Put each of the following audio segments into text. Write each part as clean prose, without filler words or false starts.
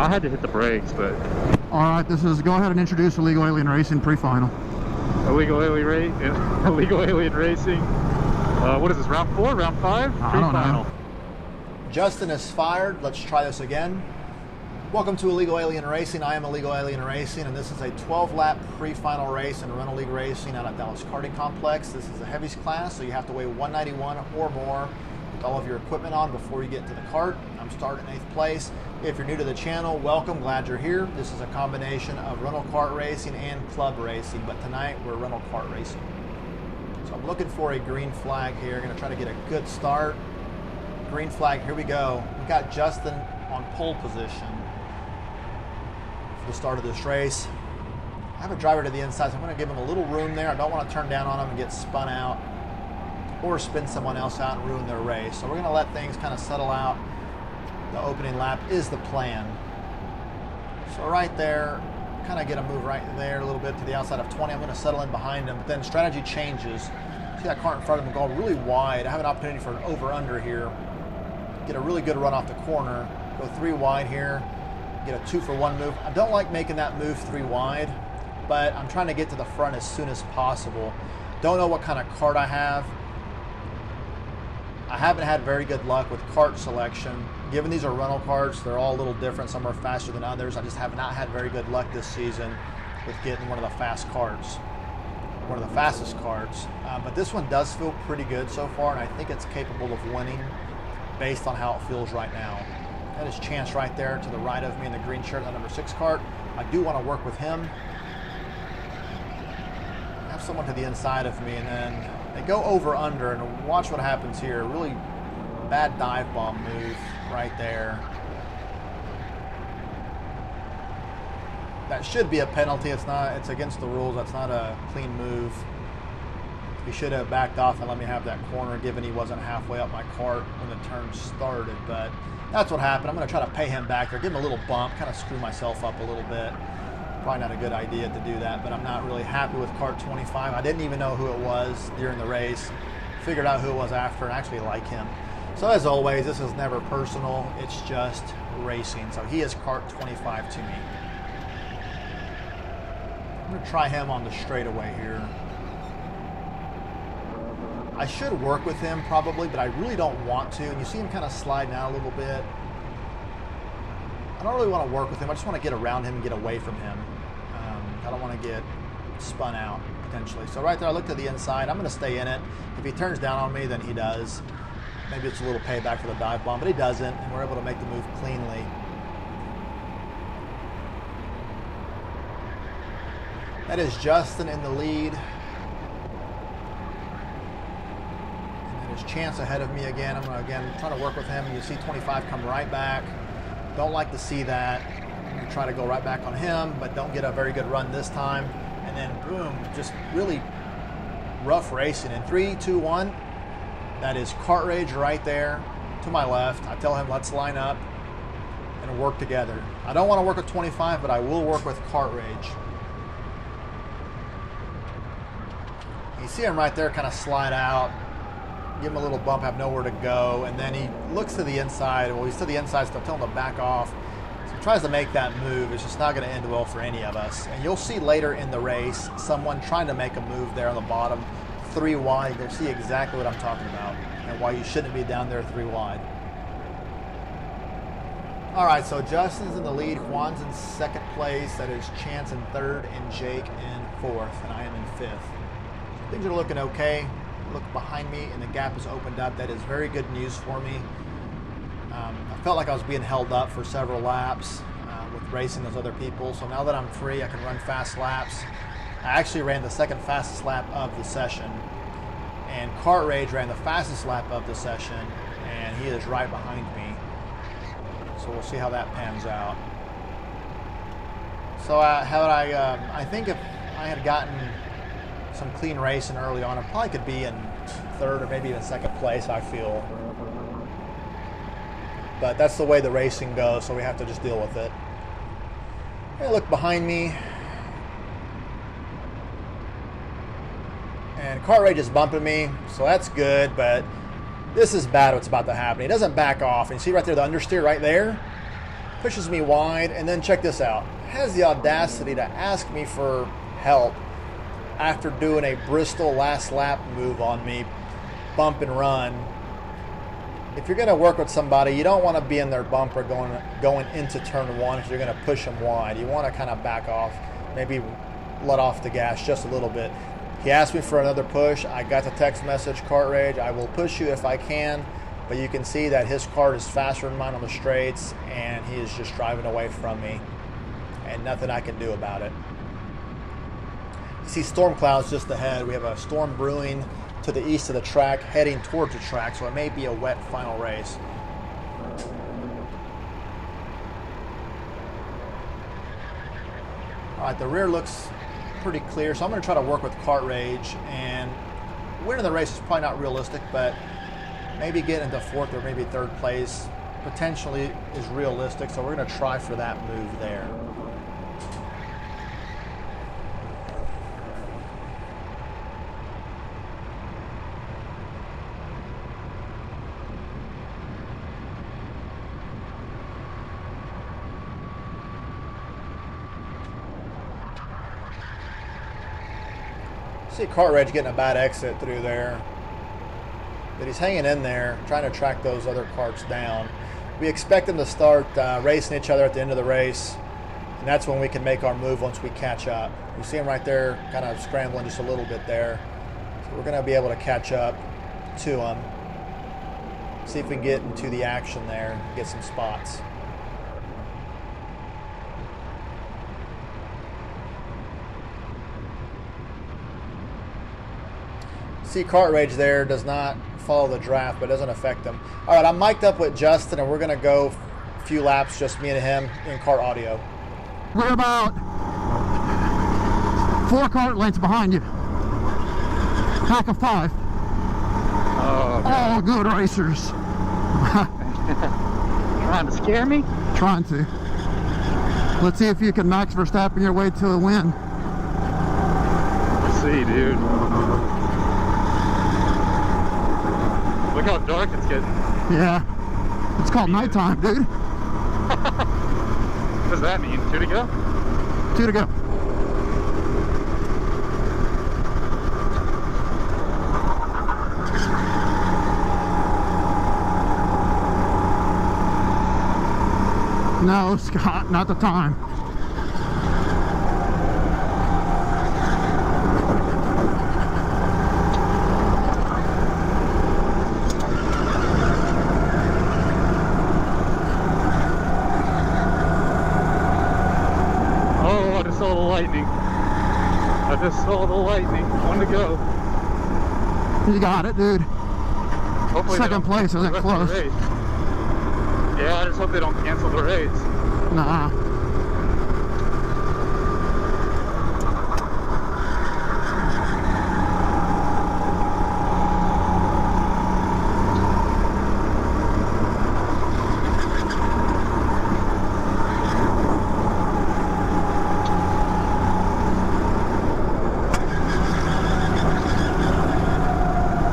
I had to hit the brakes, but... All right, go ahead and introduce Illegal Alien Racing pre-final. Illegal Alien Racing. What is this, round 4, round 5? I don't know. Justin is fired. Let's try this again. Welcome to Illegal Alien Racing. I am Illegal Alien Racing, and this is a 12-lap pre-final race in Rental League Racing out at Dallas Karting Complex. This is the heavies class, so you have to weigh 191 or more with all of your equipment on before you get into the cart. I'm starting in 8th place. If you're new to the channel, welcome. Glad you're here. This is a combination of rental kart racing and club racing, but tonight we're rental kart racing. So I'm looking for a green flag here. I'm going to try to get a good start. Green flag, here we go. We got Justin on pole position for the start of this race. I have a driver to the inside, so I'm going to give him a little room there. I don't want to turn down on him and get spun out or spin someone else out and ruin their race. So we're going to let things kind of settle out. The opening lap is the plan. So right there, kind of get a move right there a little bit to the outside of 20. I'm going to settle in behind him, but then strategy changes. See that car in front of him go really wide. I have an opportunity for an over-under here. Get a really good run off the corner. Go 3 wide here. Get a 2-for-1 move. I don't like making that move 3 wide, but I'm trying to get to the front as soon as possible. Don't know what kind of kart I have. I haven't had very good luck with kart selection. Given these are rental karts, they're all a little different. Some are faster than others. I just have not had very good luck this season with getting one of the fast karts, one of the fastest karts. But this one does feel pretty good so far, and I think it's capable of winning based on how it feels right now. That is Chance right there to the right of me in the green shirt, the number 6 kart. I do want to work with him. I have someone to the inside of me, and then they go over under, and watch what happens here. Really bad dive bomb move right there. That should be a penalty. It's not. It's against the rules. That's not a clean move. He should have backed off and let me have that corner, given he wasn't halfway up my cart when the turn started. But that's what happened. I'm going to try to pay him back there, give him a little bump, kind of screw myself up a little bit. Probably not a good idea to do that, but I'm not really happy with kart 25. I didn't even know who it was during the race. Figured out who it was after and actually like him. So as always, this is never personal. It's just racing. So he is kart 25 to me. I'm going to try him on the straightaway here. I should work with him probably, but I really don't want to. And you see him kind of sliding out a little bit. I don't really want to work with him. I just want to get around him and get away from him. I don't want to get spun out potentially. So right there, I look to the inside. I'm going to stay in it. If he turns down on me, then he does. Maybe it's a little payback for the dive bomb, but he doesn't, and we're able to make the move cleanly. That is Justin in the lead. And that is Chance ahead of me again. I'm going to, try to work with him. You see 25 come right back. Don't like to see that. I'm going to try to go right back on him, but don't get a very good run this time. And then, boom, just really rough racing. In 3, 2, 1, that is Kart Rage right there to my left. I tell him, let's line up and work together. I don't want to work with 25, but I will work with Kart Rage. You see him right there kind of slide out. Give him a little bump, have nowhere to go, and then he looks to the inside. Well, he's to the inside, so I tell him to back off. So he tries to make that move. It's just not going to end well for any of us. And you'll see later in the race someone trying to make a move there on the bottom, 3 wide. You'll see exactly what I'm talking about and why you shouldn't be down there 3 wide. All right, so Justin's in the lead. Juan's in 2nd place. That is Chance in 3rd and Jake in 4th, and I am in 5th. Things are looking okay. Look behind me and the gap is opened up. That is very good news for me. I felt like I was being held up for several laps with racing those other people. So now that I'm free, I can run fast laps. I actually ran the 2nd fastest lap of the session, and Kart Rage ran the fastest lap of the session, and he is right behind me. So we'll see how that pans out. So I think if I had gotten some clean racing early on, I probably could be in 3rd or maybe even 2nd place, I feel. But that's the way the racing goes, so we have to just deal with it. Hey, look behind me. And Kart Rage is bumping me, so that's good, but this is bad what's about to happen. He doesn't back off. And you see right there the understeer right there? pushes me wide, and then check this out. Has the audacity to ask me for help after doing a Bristol last lap move on me, bump and run. If you're going to work with somebody, you don't want to be in their bumper going into turn one if you're going to push them wide. You want to kind of back off, maybe let off the gas just a little bit. He asked me for another push. I got the text message, Kart Rage, I will push you if I can, but you can see that his kart is faster than mine on the straights, and he is just driving away from me, and nothing I can do about it. You see storm clouds just ahead. We have a storm brewing to the east of the track, heading towards the track, so it may be a wet final race. All right, the rear looks pretty clear, so I'm going to try to work with Kart Rage, and winning the race is probably not realistic, but maybe getting into fourth or maybe third place potentially is realistic, so we're going to try for that move there. See Kart Rage getting a bad exit through there, but he's hanging in there, trying to track those other karts down. We expect them to start racing each other at the end of the race, and that's when we can make our move once we catch up. You see him right there, kind of scrambling just a little bit there. So we're going to be able to catch up to him, see if we can get into the action there, get some spots. See Kart Rage there does not follow the draft, but it doesn't affect him. All right, I'm mic'd up with Justin, and we're going to go a few laps, just me and him, in kart audio. We're about 4 kart lengths behind you. Pack of 5. Oh, All good racers. trying to scare me? Trying to. Let's see if you can Max Verstappen your way to a win. Let's see, dude. Look how dark it's getting. Yeah. It's called nighttime, dude. What does that mean? 2 to go? 2 to go. No, Scott, not the time. Saw the lightning. I just saw the lightning. 1 to go. You got it, dude. Hopefully second place isn't close. Yeah, I just hope they don't cancel the race. Nah.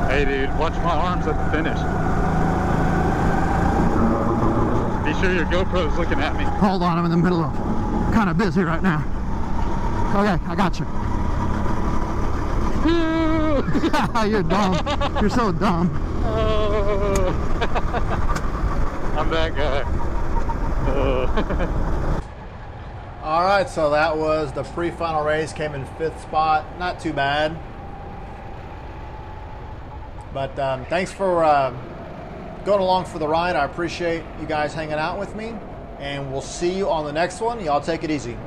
Hey dude, watch my arms at the finish. Be sure your GoPro's looking at me. Hold on, I'm in the middle of kind of busy right now. Okay, I got you. You're dumb. You're so dumb. Oh. I'm that guy. All right, so that was the pre-final race. Came in 5th spot. Not too bad. But thanks for going along for the ride. I appreciate you guys hanging out with me. And we'll see you on the next one. Y'all take it easy.